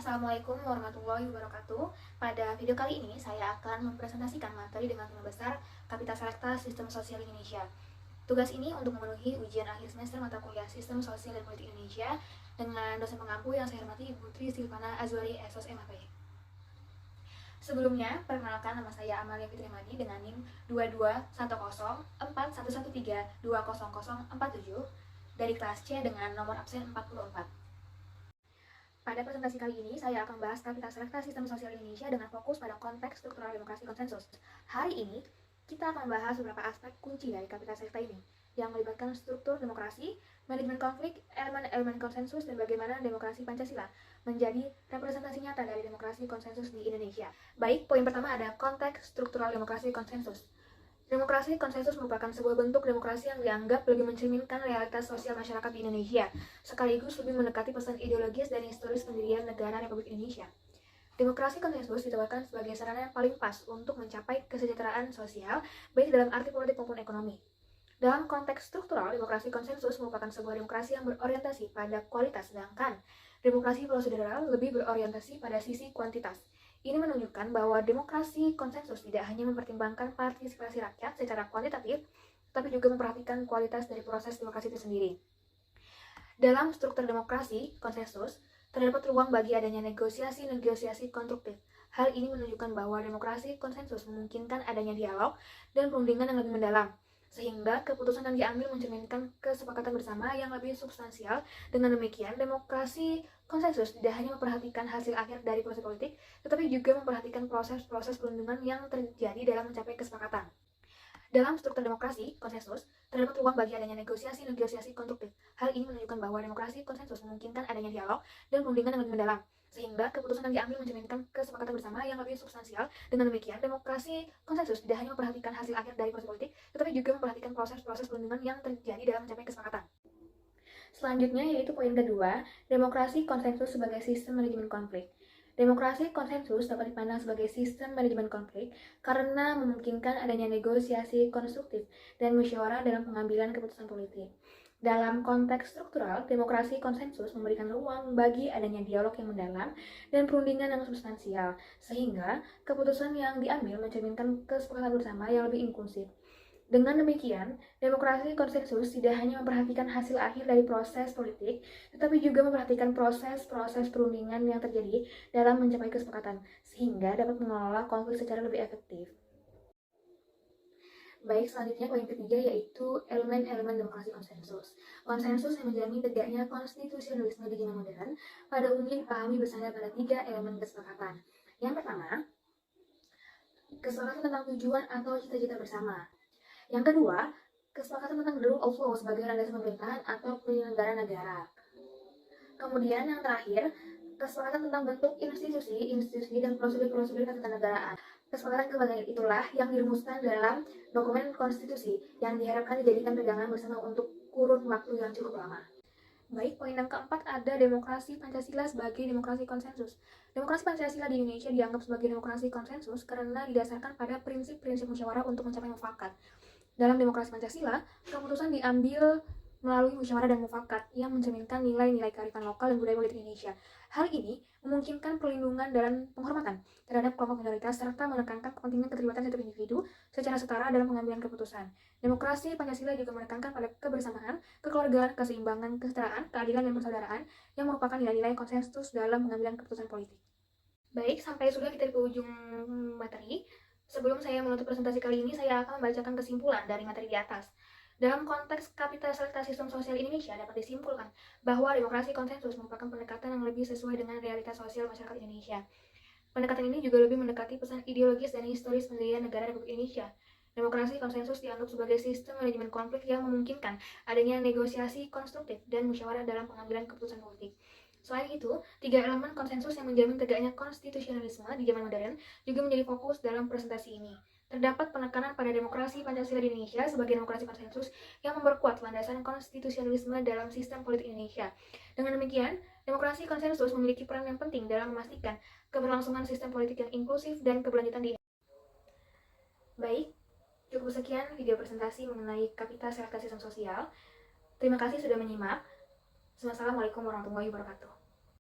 Assalamualaikum warahmatullahi wabarakatuh. Pada video kali ini saya akan mempresentasikan materi dengan tema besar Kapital Selekta Sistem Sosial Indonesia. Tugas ini untuk memenuhi ujian akhir semester mata kuliah Sistem Sosial dan Politik Indonesia dengan dosen pengampu yang saya hormati Ibu Tri Silvana Azwari SOS MAP. Sebelumnya, perkenalkan nama saya Amalia Fitri Madi dengan NIM 2210411320047 dari kelas C dengan nomor absen 44. Pada presentasi kali ini, saya akan bahas Kapital Selekta Sistem Sosial Indonesia dengan fokus pada konteks struktural demokrasi konsensus. Hari ini, kita akan bahas beberapa aspek kunci dari Kapital Selekta ini, yang melibatkan struktur demokrasi, manajemen konflik, elemen-elemen konsensus, dan bagaimana demokrasi Pancasila menjadi representasi nyata dari demokrasi konsensus di Indonesia. Baik, poin pertama ada konteks struktural demokrasi konsensus. Demokrasi konsensus merupakan sebuah bentuk demokrasi yang dianggap lebih mencerminkan realitas sosial masyarakat di Indonesia, sekaligus lebih mendekati pesan ideologis dan historis pendirian negara Republik Indonesia. Demokrasi konsensus ditawarkan sebagai sarana yang paling pas untuk mencapai kesejahteraan sosial, baik dalam arti politik maupun ekonomi. Dalam konteks struktural, demokrasi konsensus merupakan sebuah demokrasi yang berorientasi pada kualitas, sedangkan demokrasi prosedural lebih berorientasi pada sisi kuantitas. Ini menunjukkan bahwa demokrasi konsensus tidak hanya mempertimbangkan partisipasi rakyat secara kuantitatif, tapi juga memperhatikan kualitas dari proses demokrasi itu sendiri. Dalam struktur demokrasi konsensus, terdapat ruang bagi adanya negosiasi konstruktif. Hal ini menunjukkan bahwa demokrasi konsensus memungkinkan adanya dialog dan perundingan yang lebih mendalam, sehingga keputusan yang diambil mencerminkan kesepakatan bersama yang lebih substansial. Dengan demikian, demokrasi konsensus tidak hanya memperhatikan hasil akhir dari proses politik, tetapi juga memperhatikan proses-proses perundingan yang terjadi dalam mencapai kesepakatan. Dalam struktur demokrasi konsensus, terdapat ruang bagi adanya negosiasi konstruktif. Hal ini menunjukkan bahwa demokrasi konsensus memungkinkan adanya dialog dan perundingan yang lebih mendalam, sehingga keputusan yang diambil mencerminkan kesepakatan bersama yang lebih substansial. Dengan demikian, demokrasi konsensus tidak hanya memperhatikan hasil akhir dari proses politik, tetapi juga memperhatikan proses-proses perundingan yang terjadi dalam mencapai kesepakatan. Selanjutnya yaitu poin kedua, demokrasi konsensus sebagai sistem manajemen konflik. Demokrasi konsensus dapat dipandang sebagai sistem manajemen konflik karena memungkinkan adanya negosiasi konstruktif dan musyawarah dalam pengambilan keputusan politik. Dalam konteks struktural, demokrasi konsensus memberikan ruang bagi adanya dialog yang mendalam dan perundingan yang substansial, sehingga keputusan yang diambil mencerminkan kesepakatan bersama yang lebih inklusif. Dengan demikian, demokrasi konsensus tidak hanya memperhatikan hasil akhir dari proses politik, tetapi juga memperhatikan proses-proses perundingan yang terjadi dalam mencapai kesepakatan, sehingga dapat mengelola konflik secara lebih efektif. Baik, selanjutnya poin ketiga yaitu elemen-elemen demokrasi konsensus. Konsensus yang menjamin tegaknya konstitusionalisme di zaman modern pada umumnya dipahami bersandar pada 3 elemen kesepakatan. Yang pertama, kesepakatan tentang tujuan atau cita-cita bersama. Yang kedua, kesepakatan tentang the rule of law sebagai landasan pemerintahan atau penyelenggara negara. Kemudian yang terakhir, kesepakatan tentang bentuk institusi dan prosedur-prosedur ketatanegaraan. Kesepakatan kebagian itulah yang dirumuskan dalam dokumen konstitusi yang diharapkan dijadikan pegangan bersama untuk kurun waktu yang cukup lama. Baik, poin yang keempat ada demokrasi Pancasila sebagai demokrasi konsensus. Demokrasi Pancasila di Indonesia dianggap sebagai demokrasi konsensus karena didasarkan pada prinsip-prinsip musyawarah untuk mencapai mufakat. Dalam demokrasi Pancasila, keputusan diambil melalui musyawarah dan mufakat yang mencerminkan nilai-nilai kearifan lokal dan budaya politik Indonesia. Hal ini memungkinkan perlindungan dan penghormatan terhadap kelompok minoritas serta menekankan kepentingan keterlibatan setiap individu secara setara dalam pengambilan keputusan. Demokrasi Pancasila juga menekankan pada kebersamaan, kekeluargaan, keseimbangan, kesetaraan, keadilan, dan persaudaraan yang merupakan nilai-nilai konsensus dalam pengambilan keputusan politik. Baik, sampai sudah kita di ujung materi. Sebelum saya menutup presentasi kali ini, saya akan membacakan kesimpulan dari materi di atas. Dalam konteks Kapital Selekta Sistem Sosial Indonesia dapat disimpulkan bahwa demokrasi konsensus merupakan pendekatan yang lebih sesuai dengan realitas sosial masyarakat Indonesia. Pendekatan ini juga lebih mendekati pesan ideologis dan historis pendirian negara Republik Indonesia. Demokrasi konsensus dianggap sebagai sistem manajemen konflik yang memungkinkan adanya negosiasi konstruktif dan musyawarah dalam pengambilan keputusan politik. Selain itu, 3 elemen konsensus yang menjamin tegaknya konstitusionalisme di zaman modern juga menjadi fokus dalam presentasi ini. Terdapat penekanan pada demokrasi Pancasila di Indonesia sebagai demokrasi konsensus yang memperkuat landasan konstitusionalisme dalam sistem politik Indonesia. Dengan demikian, demokrasi konsensus memiliki peran yang penting dalam memastikan keberlangsungan sistem politik yang inklusif dan keberlanjutan di Indonesia. Baik, cukup sekian video presentasi mengenai Kapital Selekta Sistem Sosial. Terima kasih sudah menyimak. Wassalamualaikum warahmatullahi wabarakatuh.